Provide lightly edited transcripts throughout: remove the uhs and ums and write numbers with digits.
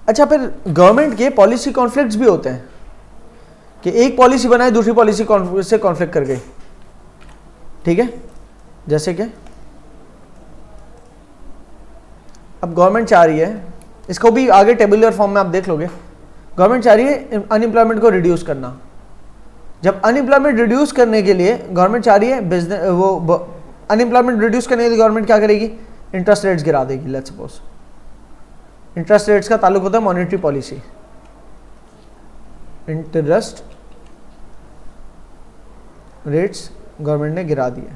अच्छा, फिर गवर्नमेंट के पॉलिसी कॉन्फ्लिक्ट्स भी होते हैं कि एक पॉलिसी बनाए दूसरी पॉलिसी से कॉन्फ्लिक्ट कर गई, ठीक है। जैसे कि अब गवर्नमेंट चाह रही है, इसको भी आगे टेबुलर फॉर्म में आप देख लोगे, गवर्नमेंट चाह रही है अनएम्प्लॉयमेंट को रिड्यूस करना। जब अनएम्प्लॉयमेंट रिड्यूस करने के लिए गवर्नमेंट चाह रही है बिजनेस, वो अनएम्प्लॉयमेंट रिड्यूस करने के लिए गवर्नमेंट क्या करेगी, इंटरेस्ट रेट्स गिरा देगी। लेट्स सपोज इंटरेस्ट रेट्स का ताल्लुक होता है monetary policy, interest rates government ने गिरा दिए।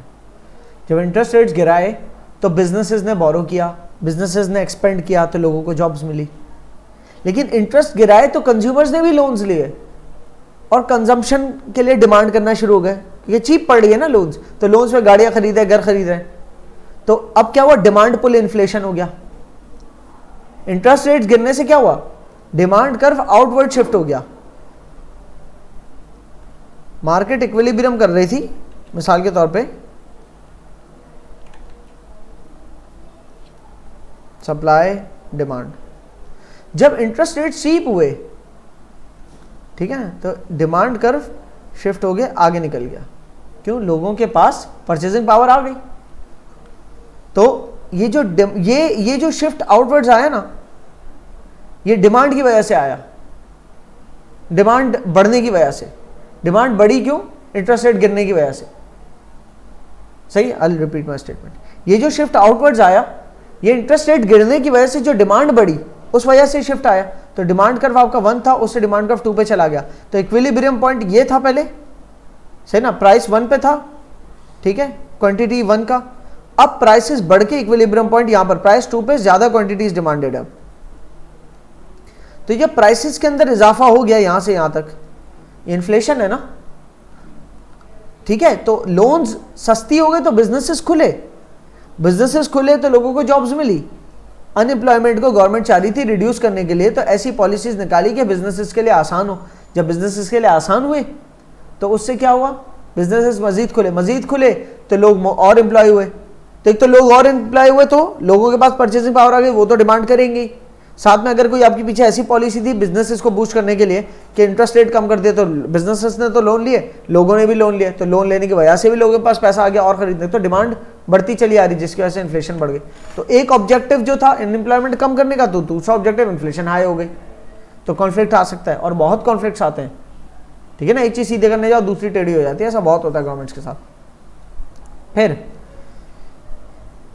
जब इंटरेस्ट रेट्स गिराए तो बिजनेसेस ने बोरो किया, बिजनेसेस ने एक्सपेंड किया तो लोगों को जॉब्स मिली। लेकिन इंटरेस्ट गिराए तो कंज्यूमर्स ने भी लोन्स लिए और कंजम्पशन के लिए डिमांड करना शुरू हो गए, क्योंकि चीप पड़ रही है ना लोन्स, तो लोन्स में गाड़ियां खरीदे, घर खरीद रहे। तो अब क्या हुआ, डिमांड पुल इन्फ्लेशन हो गया। इंटरेस्ट रेट्स गिरने से क्या हुआ, डिमांड कर्व आउटवर्ड शिफ्ट हो गया। मार्केट इक्विलिब्रियम कर रही थी मिसाल के तौर पे, सप्लाई डिमांड। जब इंटरेस्ट रेट चीप हुए, ठीक है, तो डिमांड कर्व शिफ्ट हो गया, आगे निकल गया। क्यों, लोगों के पास परचेजिंग पावर आ गई। तो ये जो शिफ्ट आउटवर्ड्स आया ना, ये डिमांड की वजह से आया, डिमांड बढ़ने की वजह से। डिमांड बढ़ी क्यों, इंटरेस्ट रेट गिरने की वजह से। सही, I will repeat my statement. ये जो शिफ्ट आउटवर्ड्स आया, ये इंटरेस्ट रेट गिरने की वजह से जो डिमांड बढ़ी उस वजह से शिफ्ट आया। तो डिमांड कर्व आपका 1 था, उससे डिमांड कर्व 2 पे चला गया। तो इक्विलिब्रियम पॉइंट ये था पहले, सही ना, प्राइस 1 पे था, ठीक है, क्वांटिटी 1 का। अब प्राइसेस बढ़ के इक्विलिब्रियम पॉइंट यहां पर प्राइस 2 पे, ज्यादा क्वांटिटीज डिमांडेड है। तो ये प्राइसेस के अंदर इजाफा हो गया यहां से यहां तक, इन्फ्लेशन है ना, ठीक है। तो लोन्स सस्ती हो गई तो बिजनेसेस खुले, बिजनेसेस खुले तो लोगों को जॉब्स मिली। अनएम्प्लॉयमेंट को गवर्नमेंट चाह रही थी रिड्यूस करने के लिए, तो ऐसी पॉलिसीज निकाली कि बिजनेसेस के लिए आसान हो। जब बिजनेसेस के लिए आसान हुए तो उससे क्या हुआ, बिजनेसेस मजीद खुले तो लोग और एम्प्लॉय हुए। तो एक तो लोग और एम्प्लॉय हुए तो लोगों के पास परचेसिंग पावर आ गई, वो तो डिमांड करेंगे। साथ में अगर कोई आपके पीछे ऐसी पॉलिसी थी बिजनेसेस को बूस्ट करने के लिए कि इंटरेस्ट रेट कम कर दिए, तो बिजनेसेस ने तो लोन लिए, लोगों ने भी लोन लिए, तो लोन लेने की वजह से भी लोगों के पास पैसा आ गया और खरीदने, तो डिमांड बढ़ती चली आ रही, जिसकी वजह से इन्फ्लेशन बढ़ गई। तो एक ऑब्जेक्टिव जो था अनएम्प्लॉयमेंट कम करने का, तो दूसरा ऑब्जेक्टिव इन्फ्लेशन हाई हो गई। तो कॉन्फ्लिक्ट आ सकता है, और बहुत कॉन्फ्लिक्ट्स आते हैं, ठीक है ना। एक चीज सीधे करने जाओ दूसरी टेढ़ी हो जाती है, ऐसा बहुत होता है गवर्नमेंट्स के साथ। फिर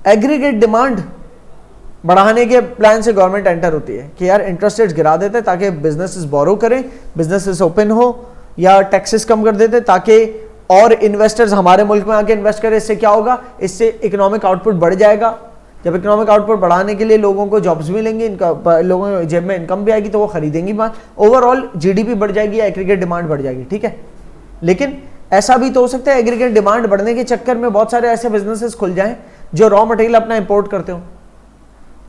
एग्रीगेट डिमांड बढ़ाने के प्लान से गवर्नमेंट एंटर होती है कि यार इंटरेस्ट रेट्स गिरा देते ताकि बिजनेसेस बोरो करें, बिजनेसेस ओपन हो, या टैक्सेस कम कर देते ताकि और इन्वेस्टर्स हमारे मुल्क में आके इन्वेस्ट करें। इससे क्या होगा, इससे इकोनॉमिक आउटपुट बढ़ जाएगा। जब इकोनॉमिक आउटपुट बढ़ाने के लिए लोगों को जॉब्स मिलेंगे, इनका लोगों के जेब में इनकम भी आएगी, तो वो खरीदेंगी माल, ओवरऑल जीडीपी बढ़ जाएगी या एग्रीगेट डिमांड बढ़ जाएगी, ठीक है। लेकिन ऐसा भी तो हो सकता है एग्रीगेट डिमांड बढ़ने के चक्कर में बहुत सारे ऐसे बिजनेसेस खुल जाएं जो रॉ मटेरियल अपना इंपोर्ट करते हो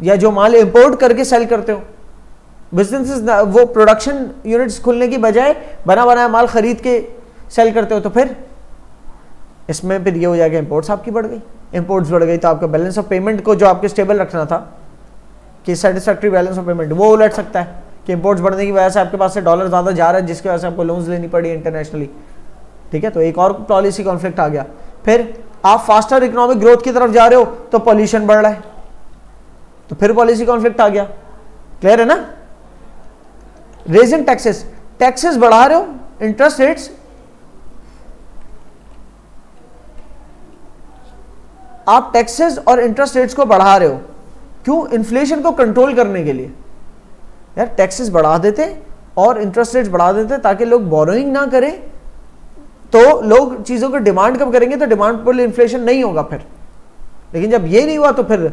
या जो माल इंपोर्ट करके सेल करते हो। बिजनेसेस वो प्रोडक्शन यूनिट्स खुलने की बजाय बना बनाया माल खरीद के सेल करते हो, तो फिर इसमें फिर ये हो जाएगा इंपोर्ट्स आपकी बढ़ गई। इंपोर्ट्स बढ़ गई तो आपका बैलेंस ऑफ पेमेंट को जो आपके स्टेबल रखना था कि सेटिस्फैक्ट्री बैलेंस ऑफ पेमेंट, वो उलट सकता है कि इंपोर्ट्स बढ़ने की वजह से आपके पास से डॉलर ज़्यादा जा रहा है, जिसकी वजह से आपको लोन्स लेनी पड़ी इंटरनेशनली, ठीक है। तो एक और पॉलिसी कॉन्फ्लिक्ट आ गया। फिर आप फास्टर इकोनॉमिक ग्रोथ की तरफ जा रहे हो तो पॉल्यूशन बढ़ रहा है, तो फिर पॉलिसी कॉन्फ्लिक्ट आ गया। क्लियर है ना। रेजिंग टैक्सेस, टैक्सेस बढ़ा रहे हो, इंटरेस्ट रेट्स, आप टैक्सेस और इंटरेस्ट रेट्स को बढ़ा रहे हो, क्यों, इन्फ्लेशन को कंट्रोल करने के लिए। यार टैक्सेस बढ़ा देते और इंटरेस्ट रेट्स बढ़ा देते ताकि लोग बोरोइंग ना करें, तो लोग चीजों को डिमांड कम करेंगे, तो डिमांड पर इन्फ्लेशन नहीं होगा फिर। लेकिन जब ये नहीं हुआ तो फिर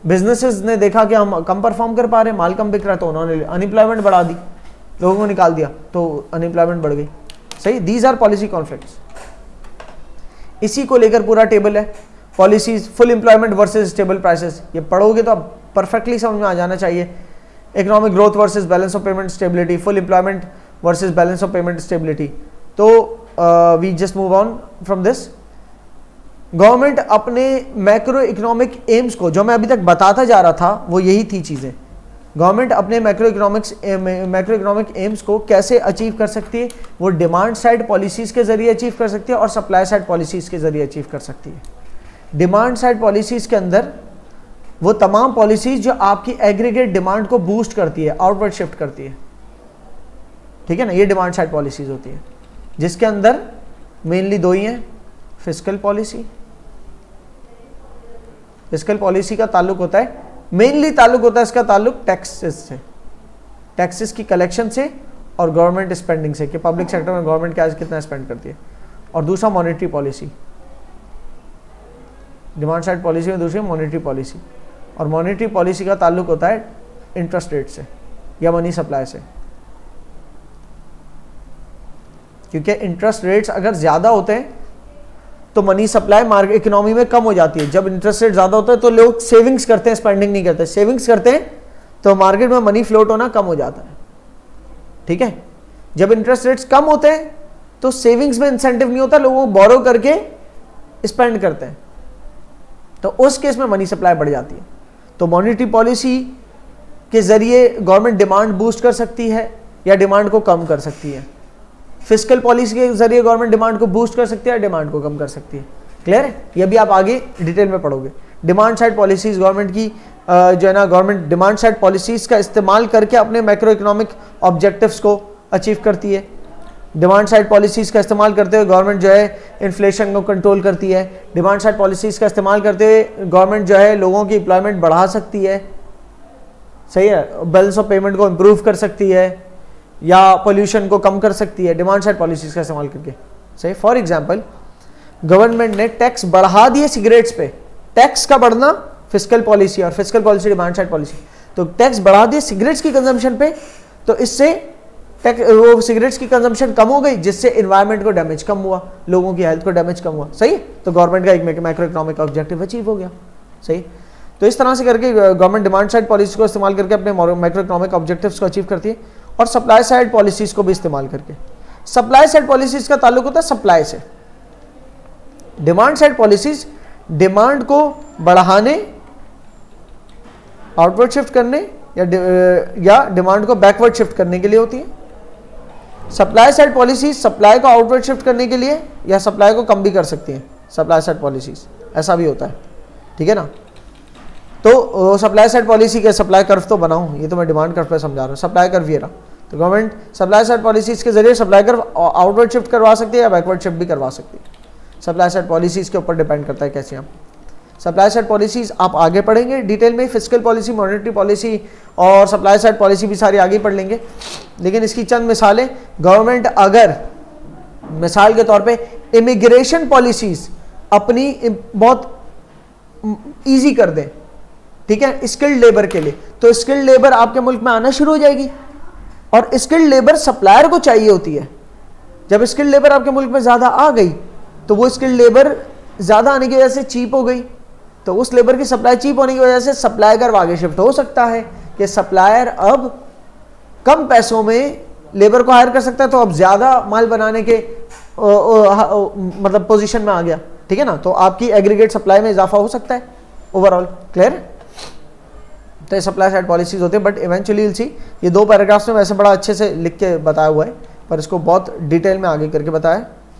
बिजनेसेस ने देखा कि हम कम परफॉर्म कर पा रहे हैं, माल कम बिक रहा है, तो उन्होंने अनएम्प्लॉयमेंट बढ़ा दी, लोगों को निकाल दिया, तो अनएम्प्लॉयमेंट बढ़ गई। सही, दीज आर पॉलिसी कॉन्फ्लिक्ट्स। इसी को लेकर पूरा टेबल है, policies, full employment versus stable prices. ये पढ़ोगे तो अब परफेक्टली समझ में आ जाना चाहिए। Economic growth versus balance of payment stability, full employment versus balance of payment stability. तो we just move on from this. Government अपने मैक्रो इकोनॉमिक एम्स को, जो मैं अभी तक बताता जा रहा था, वो यही थी चीजें गवर्नमेंट अपने मैक्रो इकोनॉमिक एम्स को कैसे अचीव कर सकती है? वो डिमांड साइड पॉलिसीज के जरिए अचीव कर सकती है और सप्लाई साइड पॉलिसीज के जरिए अचीव कर सकती है। डिमांड साइड पॉलिसीज के अंदर वो तमाम पॉलिसीज जो आपकी एग्रीगेट डिमांड को बूस्ट करती है, आउटवर्ड शिफ्ट करती है, ठीक है ना, ये डिमांड साइड पॉलिसीज होती है, जिसके अंदर मेनली दो ही हैं, फिस्कल पॉलिसी। फिस्कल पॉलिसी का ताल्लुक होता है, मेनली ताल्लुक होता है इसका ताल्लुक टैक्सेस से, टैक्सेस की कलेक्शन से और गवर्नमेंट स्पेंडिंग से, कि पब्लिक सेक्टर में गवर्नमेंट क्या कितना स्पेंड करती है। और दूसरा monetary policy, demand side policy में दूसरी मॉनेटरी पॉलिसी, और मॉनेटरी पॉलिसी का ताल्लुक होता है इंटरेस्ट रेट से या मनी सप्लाई से, क्योंकि इंटरेस्ट रेट्स अगर ज़्यादा होते हैं तो मनी सप्लाई मार्केट इकोनॉमी में कम हो जाती है। जब इंटरेस्ट रेट ज़्यादा होता है तो लोग सेविंग्स करते हैं, स्पेंडिंग नहीं करते। सेविंग्स करते हैं तो मार्केट में मनी फ्लोट होना कम हो जाता है, ठीक है। जब इंटरेस्ट रेट्स कम होते हैं तो सेविंग्स में इंसेंटिव नहीं होता, लोगों को बोरो करके स्पेंड करते हैं, तो उस केस में मनी सप्लाई बढ़ जाती है। तो मॉनेटरी पॉलिसी के जरिए गवर्नमेंट डिमांड बूस्ट कर सकती है या डिमांड को कम कर सकती है। फिस्कल पॉलिसी के जरिए गवर्नमेंट डिमांड को बूस्ट कर सकती है या डिमांड को कम कर सकती है। क्लियर है? ये भी आप आगे डिटेल में पढ़ोगे। डिमांड साइड पॉलिसीज गवर्नमेंट की जो है ना, गवर्नमेंट डिमांड साइड पॉलिसीज का इस्तेमाल करके अपने मैक्रो इकोनॉमिक ऑब्जेक्टिव्स को अचीव करती है। डिमांड साइड पॉलिसीज का इस्तेमाल करते हुए गवर्नमेंट जो है इन्फ्लेशन को कंट्रोल करती है। डिमांड साइड पॉलिसीज का इस्तेमाल करते हुए गवर्नमेंट जो है लोगों की एम्प्लॉयमेंट बढ़ा सकती है, सही है, बैलेंस ऑफ पेमेंट को इम्प्रूव कर सकती है या पोल्यूशन को कम कर सकती है डिमांड साइड पॉलिसीज का इस्तेमाल करके, सही। फॉर एग्जांपल, गवर्नमेंट ने टैक्स बढ़ा दिए सिगरेट्स पे, टैक्स का बढ़ना फिस्कल पॉलिसी और fiscal policy demand side policy. तो टैक्स बढ़ा दिए सिगरेट्स की कंजम्पशन पे, तो इससे वो सिगरेट्स की कंजम्पशन कम हो गई, जिससे एनवायरनमेंट को डैमेज कम हुआ, लोगों की हेल्थ को डैमेज कम हुआ, सही। तो गवर्नमेंट का एक मैक्रो इकोनॉमिक ऑब्जेक्टिव अचीव हो गया, सही। तो इस तरह से करके गवर्नमेंट डिमांड साइड पॉलिसी को इस्तेमाल करके अपने मैक्रो इकोनॉमिक ऑब्जेक्टिव्स को अचीव करती है, और सप्लाई साइड पॉलिसीज को भी इस्तेमाल करके। सप्लाई साइड पॉलिसीज का ताल्लुक होता है सप्लाई से। डिमांड साइड पॉलिसीज डिमांड को बढ़ाने, आउटवर्ड शिफ्ट करने या डिमांड को बैकवर्ड शिफ्ट करने के लिए होती है। सप्लाई साइड पॉलिसीज सप्लाई को आउटवर्ड शिफ्ट करने के लिए या सप्लाई को कम भी कर सकती हैं, सप्लाई साइड पॉलिसीज, ऐसा भी होता है, ठीक है ना। तो सप्लाई साइड पॉलिसी के सप्लाई कर्व तो बनाऊं, ये तो मैं डिमांड कर्व पे समझा रहा हूँ, सप्लाई कर्व ये रहा। तो गवर्नमेंट सप्लाई साइड पॉलिसीज के जरिए सप्लाई कर्व आउटवर्ड शिफ्ट करवा सकती है या बैकवर्ड शिफ्ट भी करवा सकती है। सप्लाई साइड पॉलिसीज के ऊपर डिपेंड करता है कैसे हम सप्लाई साइड पॉलिसीज आप आगे पढ़ेंगे डिटेल में, फिस्कल पॉलिसी, मॉनेटरी पॉलिसी और सप्लाई साइड पॉलिसी भी सारी आगे पढ़ लेंगे। लेकिन इसकी चंद मिसालें, गवर्नमेंट अगर मिसाल के तौर पे इमिग्रेशन पॉलिसीज अपनी बहुत ईजी कर दें, ठीक है, स्किल्ड लेबर के लिए, तो स्किल्ड लेबर आपके मुल्क में आना शुरू हो जाएगी, और स्किल्ड लेबर सप्लायर को चाहिए होती है। जब स्किल्ड लेबर आपके मुल्क में ज़्यादा आ गई तो वो स्किल्ड लेबर ज़्यादा आने की वजह से चीप हो गई, तो उस लेबर की सप्लाई चीप होने की वजह से सप्लाई कर्व आगे शिफ्ट हो सकता है कि सप्लायर अब कम पैसों में लेबर को हायर कर सकता है, तो अब ज़्यादा माल बनाने के मतलब पोजीशन में आ गया, ठीक है ना। तो आपकी एग्रीगेट सप्लाई में इजाफा हो सकता है ओवरऑल। क्लियर? तो ये सप्लाई साइड पॉलिसीज होते हैं, बट इवेंचुअली विल सी, ये 2 पैराग्राफ्स में वैसे बड़ा अच्छे से लिख के बताया हुआ है, पर इसको बहुत डिटेल में आगे करके बताया है।